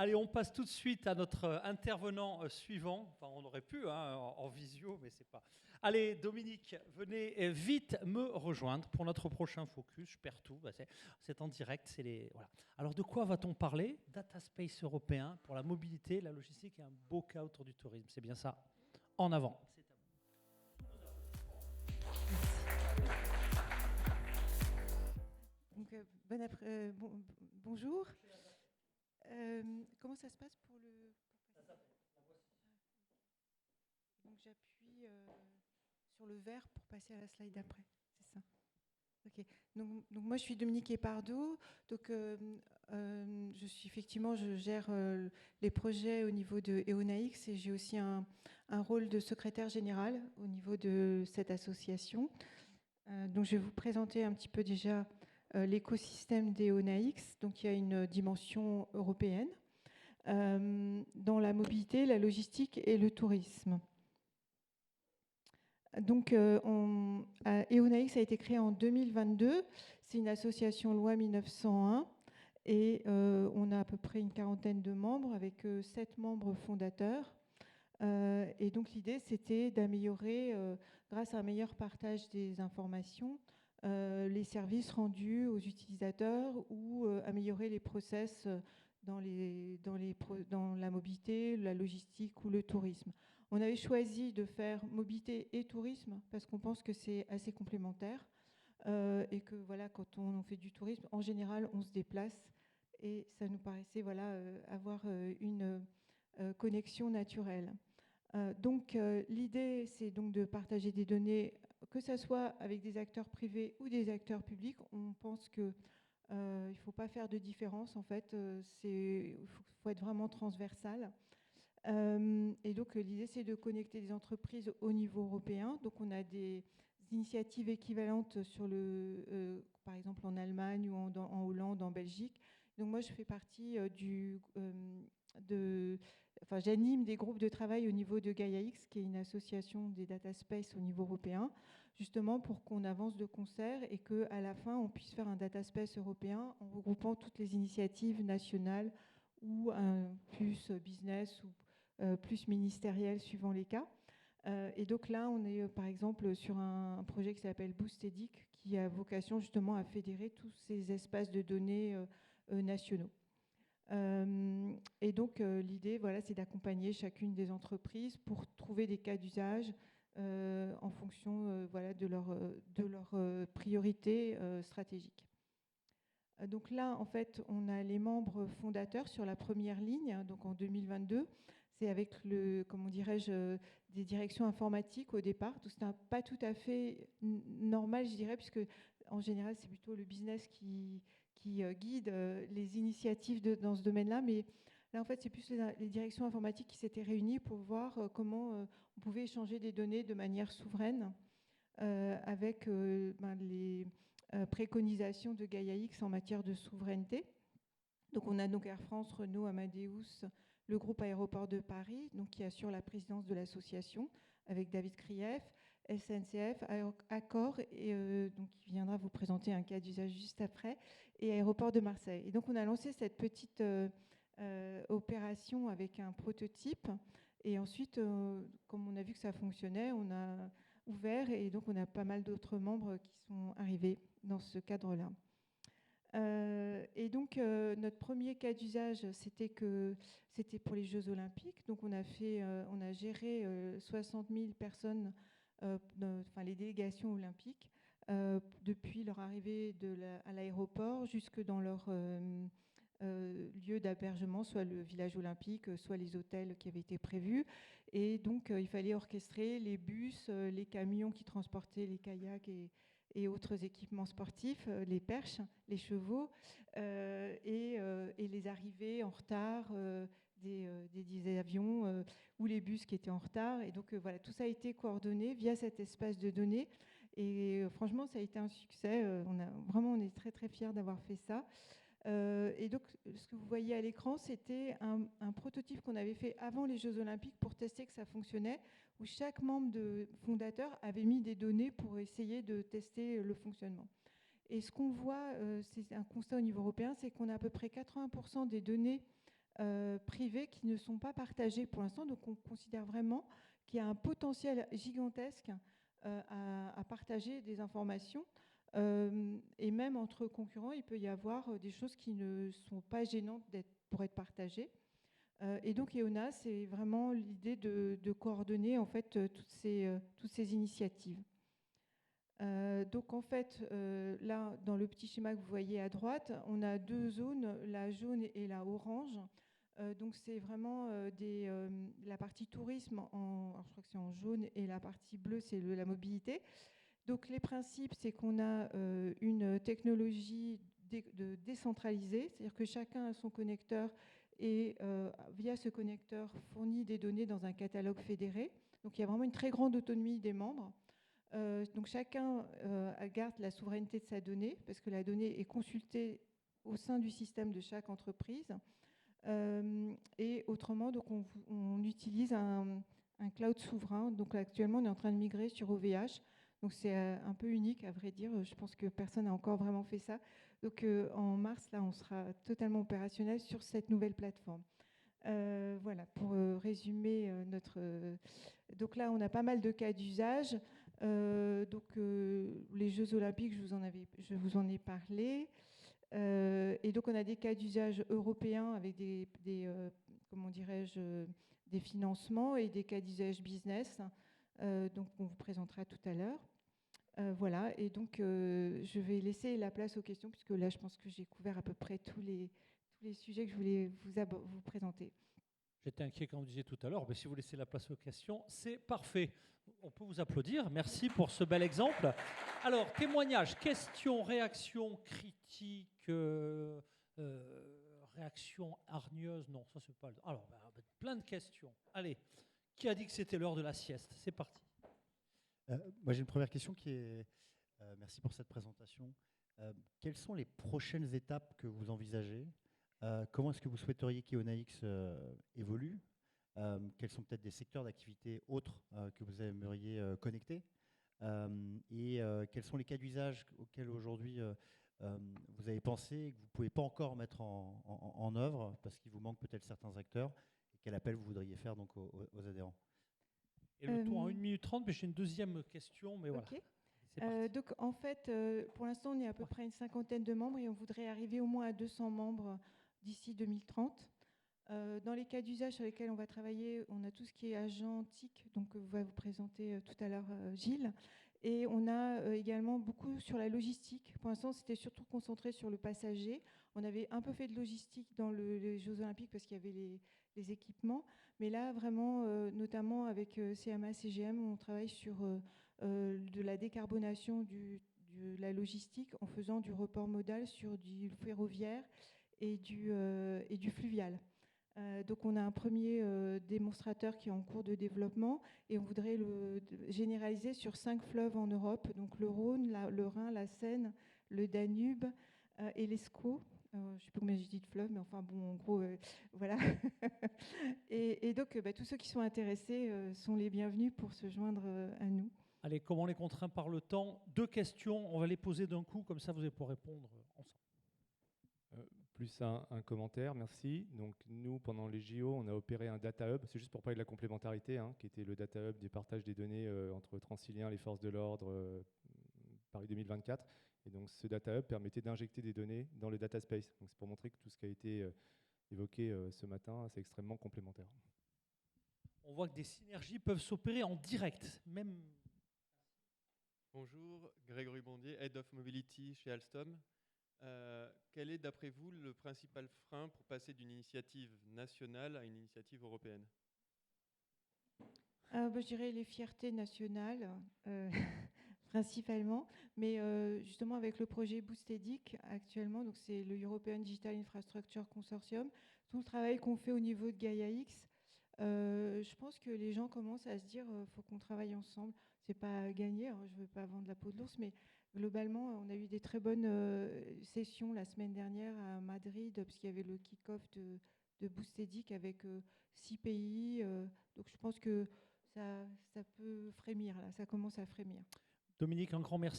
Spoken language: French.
Allez, on passe tout de suite à notre intervenant suivant. Enfin, on aurait pu en visio, mais c'est pas. Allez, Dominique, venez vite me rejoindre pour notre prochain focus. Je perds tout. Bah, c'est en direct. Voilà. Alors, de quoi va-t-on parler? Data Space européen pour la mobilité, la logistique et un beau cas autour du tourisme. C'est bien ça. En avant. C'est à vous. Donc, bonjour. Comment ça se passe pour le... Donc j'appuie sur le vert pour passer à la slide d'après, c'est ça. Ok. Donc moi je suis Dominique Epardo. Donc je gère les projets au niveau de EONAX et j'ai aussi un rôle de secrétaire général au niveau de cette association. Donc je vais vous présenter un petit peu déjà l'écosystème d'EONAX. Donc il y a une dimension européenne dans la mobilité, la logistique et le tourisme. Donc, EONAX a été créé en 2022. C'est une association loi 1901 et on a à peu près une quarantaine de membres avec 7 membres fondateurs. Et donc, l'idée, c'était d'améliorer, grâce à un meilleur partage des informations, les services rendus aux utilisateurs ou améliorer les process dans la mobilité, la logistique ou le tourisme. On avait choisi de faire mobilité et tourisme parce qu'on pense que c'est assez complémentaire et que voilà, quand on fait du tourisme, en général, on se déplace et ça nous paraissait avoir une connexion naturelle. Donc l'idée, c'est donc de partager des données, que ce soit avec des acteurs privés ou des acteurs publics. On pense que il ne faut pas faire de différence, en fait. Il faut être vraiment transversal. Et donc, l'idée, c'est de connecter des entreprises au niveau européen. Donc, on a des initiatives équivalentes par exemple, en Allemagne ou en Hollande, en Belgique. Donc, moi, je fais partie j'anime des groupes de travail au niveau de GaiaX, qui est une association des data space au niveau européen, justement pour qu'on avance de concert et qu'à la fin, on puisse faire un data space européen en regroupant toutes les initiatives nationales ou un plus business ou plus ministériel suivant les cas. Et donc là, on est par exemple sur un projet qui s'appelle BoostEdic, qui a vocation justement à fédérer tous ces espaces de données nationaux. Et donc l'idée, c'est d'accompagner chacune des entreprises pour trouver des cas d'usage en fonction de leurs priorités stratégiques. Donc là, en fait, on a les membres fondateurs sur la première ligne, donc en 2022. C'est avec comment dirais-je, des directions informatiques au départ. Donc, c'est pas tout à fait normal, je dirais, puisque en général, c'est plutôt le business qui guide les initiatives dans ce domaine-là. Mais là, en fait, c'est plus les directions informatiques qui s'étaient réunies pour voir comment on pouvait échanger des données de manière souveraine avec les préconisations de GaiaX en matière de souveraineté. Donc on a donc Air France, Renault, Amadeus, le groupe Aéroport de Paris, donc qui assure la présidence de l'association avec David Krief, SNCF, Accor, et donc qui viendra vous présenter un cas d'usage juste après, et Aéroport de Marseille. Et donc on a lancé cette petite opération avec un prototype, et ensuite, comme on a vu que ça fonctionnait, on a ouvert, et donc on a pas mal d'autres membres qui sont arrivés dans ce cadre-là. Et donc notre premier cas d'usage, c'était pour les Jeux Olympiques. Donc on a géré 60 000 personnes, les délégations olympiques, depuis leur arrivée à l'aéroport jusque dans leur lieu d'hébergement, soit le village olympique, soit les hôtels qui avaient été prévus. Et donc il fallait orchestrer les bus, les camions qui transportaient les kayaks et autres équipements sportifs, les perches, les chevaux, et les arrivées en retard des avions ou les bus qui étaient en retard. Et donc voilà, tout ça a été coordonné via cet espace de données. Et franchement, ça a été un succès. On est très très fiers d'avoir fait ça. Et donc, ce que vous voyez à l'écran, c'était un prototype qu'on avait fait avant les Jeux Olympiques pour tester que ça fonctionnait, où chaque membre fondateur avait mis des données pour essayer de tester le fonctionnement. Et ce qu'on voit, c'est un constat au niveau européen, c'est qu'on a à peu près 80% des données privés qui ne sont pas partagés pour l'instant. Donc on considère vraiment qu'il y a un potentiel gigantesque à partager des informations. Et même entre concurrents, il peut y avoir des choses qui ne sont pas gênantes pour être partagées. Et donc EONA, c'est vraiment l'idée de coordonner en fait toutes ces initiatives. Donc en fait, là, dans le petit schéma que vous voyez à droite, on a deux zones, la jaune et la orange. Donc c'est vraiment la partie tourisme, alors je crois que c'est en jaune, et la partie bleue, c'est la mobilité. Donc les principes, c'est qu'on a une technologie décentralisée, c'est-à-dire que chacun a son connecteur et via ce connecteur fournit des données dans un catalogue fédéré. Donc il y a vraiment une très grande autonomie des membres. Donc chacun garde la souveraineté de sa donnée, parce que la donnée est consultée au sein du système de chaque entreprise. Et autrement, donc on utilise un cloud souverain. Donc actuellement, on est en train de migrer sur OVH. Donc c'est un peu unique, à vrai dire. Je pense que personne n'a encore vraiment fait ça. Donc en mars, là, on sera totalement opérationnel sur cette nouvelle plateforme. Voilà, pour résumer donc là, on a pas mal de cas d'usage. Les Jeux Olympiques, je vous en ai parlé. Et donc, on a des cas d'usage européens avec comment dirais-je, des financements et des cas d'usage business. Donc, on vous présentera tout à l'heure. Voilà, et donc je vais laisser la place aux questions, puisque là, je pense que j'ai couvert à peu près tous les sujets que je voulais vous présenter. J'étais inquiet quand vous disiez tout à l'heure, mais si vous laissez la place aux questions, c'est parfait. On peut vous applaudir. Merci pour ce bel exemple. Alors, témoignages, questions, réactions, critiques, réactions hargneuses. Non, ça, c'est pas le... Alors, plein de questions. Allez, qui a dit que c'était l'heure de la sieste? C'est parti. Moi, j'ai une première question qui est... merci pour cette présentation. Quelles sont les prochaines étapes que vous envisagez? Comment est-ce que vous souhaiteriez qu'EONAX évolue? Quels sont peut-être des secteurs d'activité autres que vous aimeriez connecter? Et quels sont les cas d'usage auxquels aujourd'hui vous avez pensé et que vous ne pouvez pas encore mettre en œuvre parce qu'il vous manque peut-être certains acteurs? Et quel appel vous voudriez faire donc aux adhérents? Et le tour en 1 minute 30, mais j'ai une deuxième question, mais voilà. Okay. Donc en fait, pour l'instant, on est à peu près une cinquantaine de membres et on voudrait arriver au moins à 200 membres d'ici 2030. Dans les cas d'usage sur lesquels on va travailler, on a tout ce qui est agent TIC, donc va vous présenter tout à l'heure Gilles. Et on a également beaucoup sur la logistique. Pour l'instant, c'était surtout concentré sur le passager. On avait un peu fait de logistique dans les Jeux Olympiques parce qu'il y avait les équipements. Mais là, vraiment, notamment avec CMA, CGM, on travaille sur de la décarbonation de la logistique en faisant du report modal sur du ferroviaire et du fluvial. Donc on a un premier démonstrateur qui est en cours de développement et on voudrait le généraliser sur 5 fleuves en Europe, donc le Rhône, le Rhin, la Seine, le Danube et l'Escaut. Je ne sais pas combien j'ai dit de fleuves, mais enfin bon, en gros, voilà. et donc tous ceux qui sont intéressés sont les bienvenus pour se joindre à nous. Allez, comme on est contraint par le temps, 2 questions, on va les poser d'un coup, comme ça vous allez pouvoir répondre ensemble. Plus un commentaire, merci. Donc nous, pendant les JO, on a opéré un data hub, c'est juste pour parler de la complémentarité, qui était le data hub du partage des données entre Transilien, les forces de l'ordre, Paris 2024. Et donc ce data hub permettait d'injecter des données dans le data space. Donc c'est pour montrer que tout ce qui a été évoqué ce matin, c'est extrêmement complémentaire. On voit que des synergies peuvent s'opérer en direct, même... Bonjour, Grégory Bondier, Head of Mobility chez Alstom. Quel est, d'après vous, le principal frein pour passer d'une initiative nationale à une initiative européenne? Je dirais les fiertés nationales, principalement. Mais justement, avec le projet BoostEdic, actuellement, donc c'est le European Digital Infrastructure Consortium, tout le travail qu'on fait au niveau de Gaia-X, je pense que les gens commencent à se dire faut qu'on travaille ensemble. C'est pas gagné, je ne veux pas vendre la peau de l'ours, mais globalement, on a eu des très bonnes sessions la semaine dernière à Madrid, parce qu'il y avait le kick-off de BoostEdic avec 6 pays. Donc je pense que ça peut frémir, là, ça commence à frémir. Dominique, un grand merci.